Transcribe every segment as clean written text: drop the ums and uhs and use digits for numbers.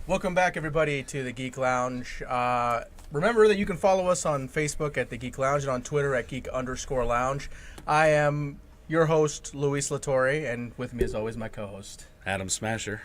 Welcome back, everybody, to the Geek Lounge. Remember that you can follow us on Facebook at the Geek Lounge and on Twitter at Geek_Lounge. I am your host, Luis Latore, and with me, as always, my co-host, Adam Smasher.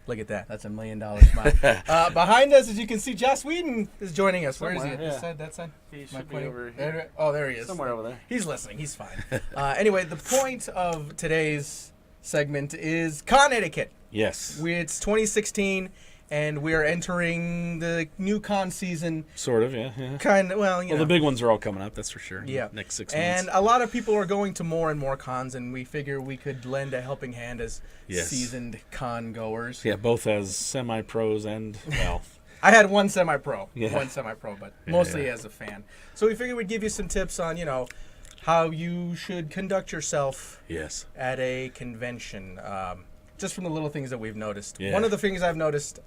Look at that. That's $1 million smile. Behind us, as you can see, Joss Whedon is joining us. Where is he? Yeah. This side, that side? He should be over here. Oh, there he is. Somewhere over there. He's listening. He's fine. Anyway, the point of today's segment is con etiquette. Yes. It's 2016, and we are entering the new con season. Sort of, yeah. Kind of, well, you know. The big ones are all coming up, that's for sure. Yeah. Next 6 months. And a lot of people are going to more and more cons, and we figure we could lend a helping hand as seasoned con goers. Yeah, both as semi-pros and, well. I had one semi-pro, but mostly as a fan. So we figured we'd give you some tips on, how you should conduct yourself at a convention. Just from the little things that we've noticed. Yeah. One of the things I've noticed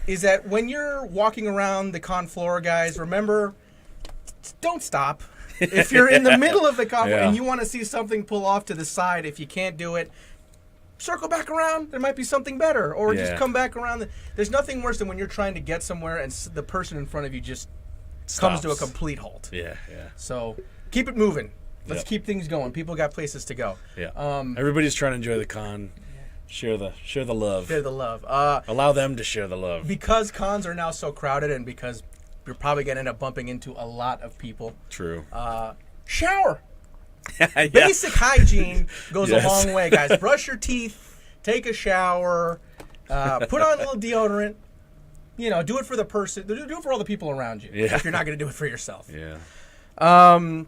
is that when you're walking around the con floor, guys, remember, don't stop. If you're in the middle of the con floor and you want to see something pull off to the side, if you can't do it, circle back around. There might be something better. Or just come back around. There's nothing worse than when you're trying to get somewhere and the person in front of you just comes to a complete halt. Yeah. So keep it moving. Let's keep things going. People got places to go. Yeah. Everybody's trying to enjoy the con. Share the love. Share the love. Allow them to share the love. Because cons are now so crowded, and because you're probably going to end up bumping into a lot of people. True. Shower. Basic hygiene goes a long way, guys. Brush your teeth. Take a shower. Put on a little deodorant. Do it for the person. Do it for all the people around you. Yeah. If you're not going to do it for yourself. Yeah.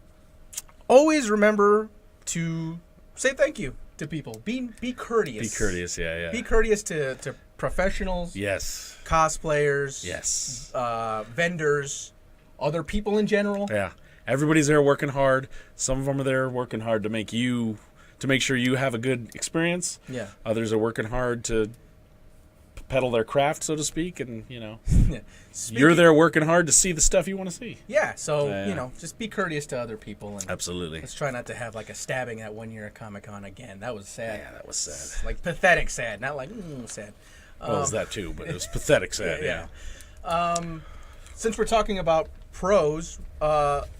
Always remember to say thank you to people. Be courteous. Be courteous, yeah. Be courteous to professionals. Yes. Cosplayers. Yes. Vendors. Other people in general. Yeah. Everybody's there working hard. Some of them are there working hard to make sure you have a good experience. Yeah. Others are working hard to peddle their craft, so to speak, and you're there working hard to see the stuff you want to see. Yeah, so just be courteous to other people. And absolutely. Let's try not to have like a stabbing that 1 year at Comic-Con again. That was sad. Yeah, that was sad. Like pathetic sad, not like sad. Well, it was that too, but it was pathetic sad. Yeah. Since we're talking about pros,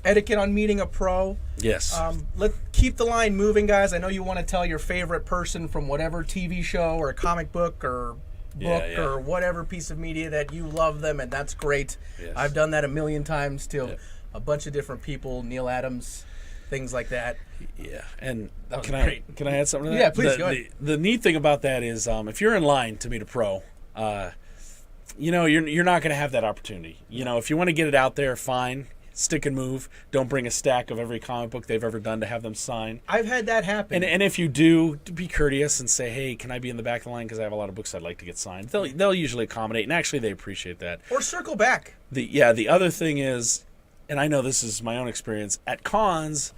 etiquette on meeting a pro. Yes. Let's keep the line moving, guys. I know you want to tell your favorite person from whatever TV show or comic book or book or whatever piece of media that you love them, and that's great. Yes. I've done that a million times to a bunch of different people, Neil Adams, things like that. Yeah, and can I add something to that? Yeah, please go ahead. The neat thing about that is if you're in line to meet a pro, you're not going to have that opportunity. If you want to get it out there, fine. Stick and move. Don't bring a stack of every comic book they've ever done to have them sign. I've had that happen. And if you do, be courteous and say, hey, can I be in the back of the line because I have a lot of books I'd like to get signed. They'll usually accommodate, and actually they appreciate that. Or circle back. The other thing is, and I know this is my own experience, at cons,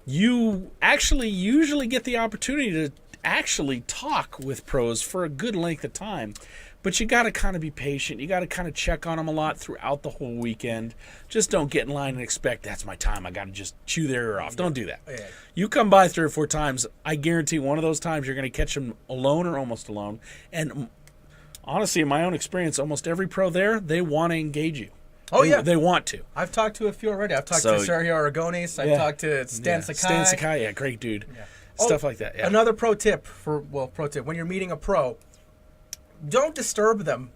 you actually usually get the opportunity to actually talk with pros for a good length of time. But you got to kind of be patient. You got to kind of check on them a lot throughout the whole weekend. Just don't get in line and expect, that's my time. I got to just chew their ear off. Don't do that. Yeah. You come by 3 or 4 times, I guarantee one of those times you're going to catch them alone or almost alone. And honestly, in my own experience, almost every pro there, they want to engage you. They want to. I've talked to a few already. I've talked to Sergio Aragonis. I've talked to Stan Sakai. Stan Sakai, great dude. Yeah. Stuff like that. Yeah. Another pro tip when you're meeting a pro, don't disturb them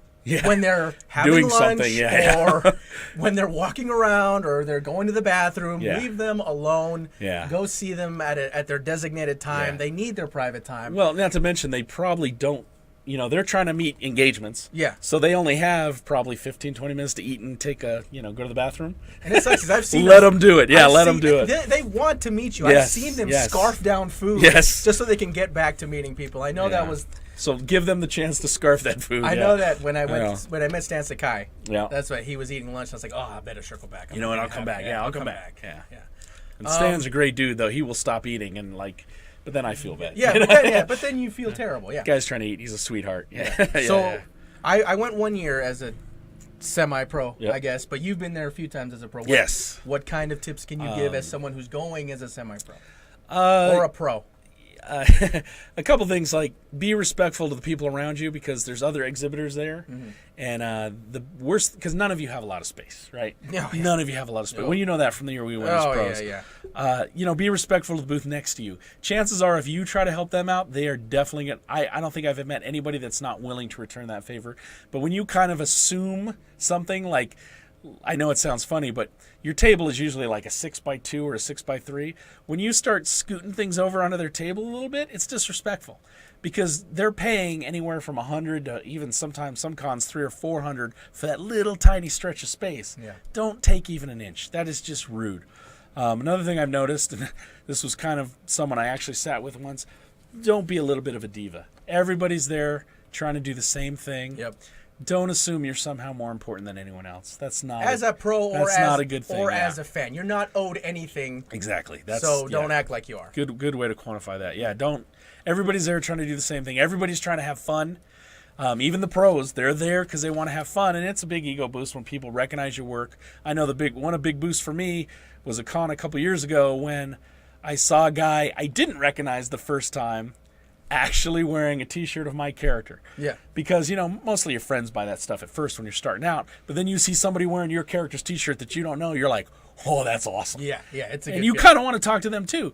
when they're having doing lunch something, or when they're walking around or they're going to the bathroom. Yeah. Leave them alone. Yeah. Go see them at their designated time. Yeah. They need their private time. Well, not to mention they probably don't, they're trying to meet engagements. Yeah. So they only have probably 15, 20 minutes to eat and take go to the bathroom. And it sucks because I've seen let them do it. Yeah, let them do it. They want to meet you. Yes. I've seen them scarf down food just so they can get back to meeting people. I know that was... So give them the chance to scarf that food. I know that when I met Stan Sakai. Yeah. That's why he was eating lunch. I was like, I better circle back. You know what? I'll come back. Yeah, I'll come back. Yeah. And Yeah. Stan's a great dude, though. He will stop eating and but then I feel bad. But then you feel terrible. Yeah. Guy's trying to eat. He's a sweetheart. I went 1 year as a semi-pro, I guess, but you've been there a few times as a pro. Yes. What kind of tips can you give as someone who's going as a semi-pro or a pro? a couple things like be respectful to the people around you because there's other exhibitors there, and the worst because none of you have a lot of space, right? None of you have a lot of space. Well, you know that from the year we went as pros. Be respectful to the booth next to you. Chances are, if you try to help them out, they are definitely going. I don't think I've met anybody that's not willing to return that favor. But when you kind of assume something like, I know it sounds funny, but your table is usually like a 6x2 or a 6x3. When you start scooting things over onto their table a little bit, it's disrespectful because they're paying anywhere from $100 to even sometimes some cons $300 or $400 for that little tiny stretch of space. Don't take even an inch. That is just rude. Another thing I've noticed, and this was kind of someone I actually sat with once, don't be a little bit of a diva. Everybody's there trying to do the same thing. Don't assume you're somehow more important than anyone else. That's not as a pro or not a good thing, or as a fan. You're not owed anything. Exactly. Don't act like you are. Good way to quantify that. Yeah, don't. Everybody's there trying to do the same thing. Everybody's trying to have fun. Even the pros, they're there because they want to have fun, and it's a big ego boost when people recognize your work. I know one of the big boosts for me was a con a couple years ago when I saw a guy I didn't recognize the first time actually wearing a T-shirt of my character. Because, mostly your friends buy that stuff at first when you're starting out, but then you see somebody wearing your character's T-shirt that you don't know, you're like, oh, that's awesome. It's a good and you kind of want to talk to them too,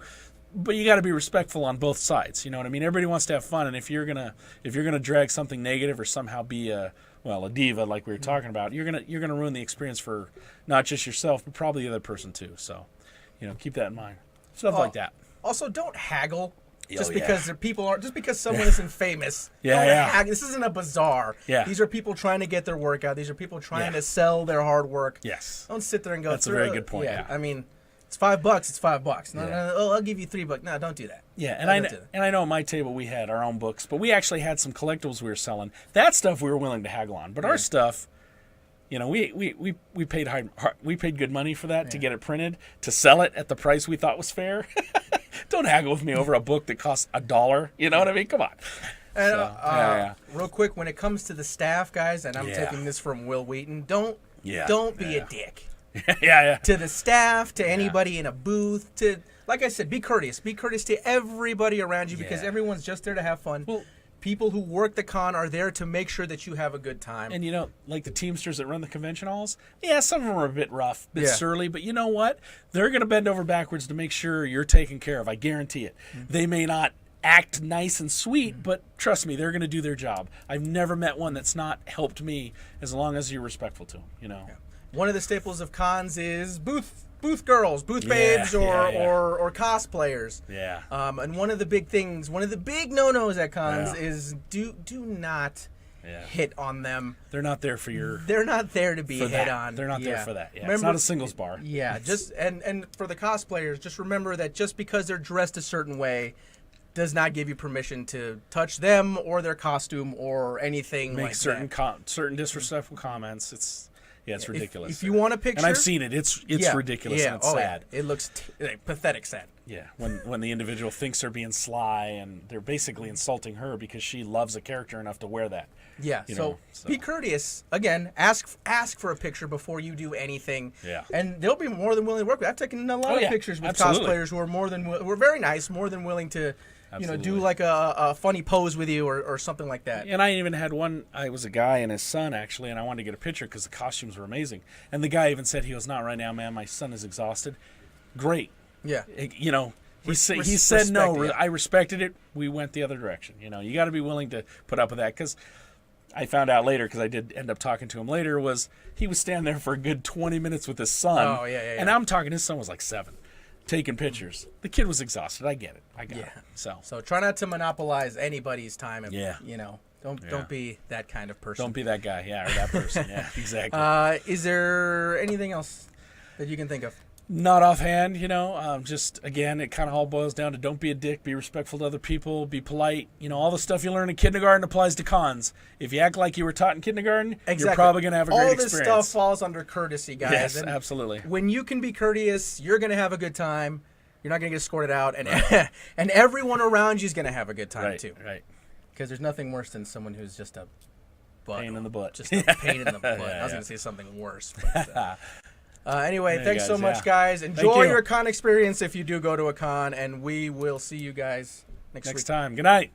but you got to be respectful on both sides. You know what I mean? Everybody wants to have fun, and if you're gonna drag something negative or somehow be a diva like we were talking about, you're gonna ruin the experience for not just yourself, but probably the other person too. So, keep that in mind. Stuff like that. Also, don't haggle. Just because someone isn't famous. This isn't a bazaar. These are people trying to get their work out. These are people trying to sell their hard work. Don't sit there and go. That's a very good point. I mean, it's $5. It's $5. No, I'll give you $3. No, don't do that. And I know at my table we had our own books, but we actually had some collectibles we were selling. That stuff we were willing to haggle on, but our stuff. We paid good money for that to get it printed, to sell it at the price we thought was fair. Don't haggle with me over a book that costs $1. You know what I mean? Come on. And, real quick, when it comes to the staff, guys, and I'm taking this from Will Wheaton, don't be a dick. To the staff, to anybody in a booth, like I said, be courteous. Be courteous to everybody around you because everyone's just there to have fun. Well, people who work the con are there to make sure that you have a good time. And, like the Teamsters that run the convention halls, some of them are a bit rough, a bit surly, but you know what? They're going to bend over backwards to make sure you're taken care of. I guarantee it. They may not act nice and sweet, but trust me, they're going to do their job. I've never met one that's not helped me as long as you're respectful to them, One of the staples of cons is booth girls, booth babes, or cosplayers. And one of the big no-nos at cons is do not hit on them. They're not there for your. They're not there to be hit on. They're not there for that. Remember, it's not a singles bar. Just and for the cosplayers, just remember that just because they're dressed a certain way does not give you permission to touch them or their costume or anything Make like certain that. Certain disrespectful comments. It's ridiculous. If you want a picture, and I've seen it. It's ridiculous and it's sad. It looks pathetic sad. When the individual thinks they're being sly and they're basically insulting her because she loves a character enough to wear that. So be courteous. Again, ask for a picture before you do anything. And they'll be more than willing to work with. I've taken a lot of pictures with cosplayers who are who are very nice, more than willing to do like a funny pose with you or something like that. And I even had one, I was a guy and his son, actually, and I wanted to get a picture because the costumes were amazing. And the guy even said, he goes, not right now, man, my son is exhausted. Great. He said no. I respected it. We went the other direction. You got to be willing to put up with that because I found out later, because I did end up talking to him later, was he was standing there for a good 20 minutes with his son. And I'm talking, his son was like 7. Taking pictures. The kid was exhausted. I get it. I got it. So try not to monopolize anybody's time. Don't be that kind of person. Don't be that guy. Or that person. Exactly. Is there anything else that you can think of? Not offhand, just, again, it kind of all boils down to don't be a dick, be respectful to other people, be polite. All the stuff you learn in kindergarten applies to cons. If you act like you were taught in kindergarten, you're probably going to have a great experience. All this stuff falls under courtesy, guys. Yes, absolutely. When you can be courteous, you're going to have a good time. You're not going to get escorted out, and and everyone around you is going to have a good time, too. Because there's nothing worse than someone who's just a pain in the butt. Just a pain in the butt. I was going to say something worse, but... Anyway, thanks so much, guys. Enjoy your con experience if you do go to a con, and we will see you guys next week. time. Good night.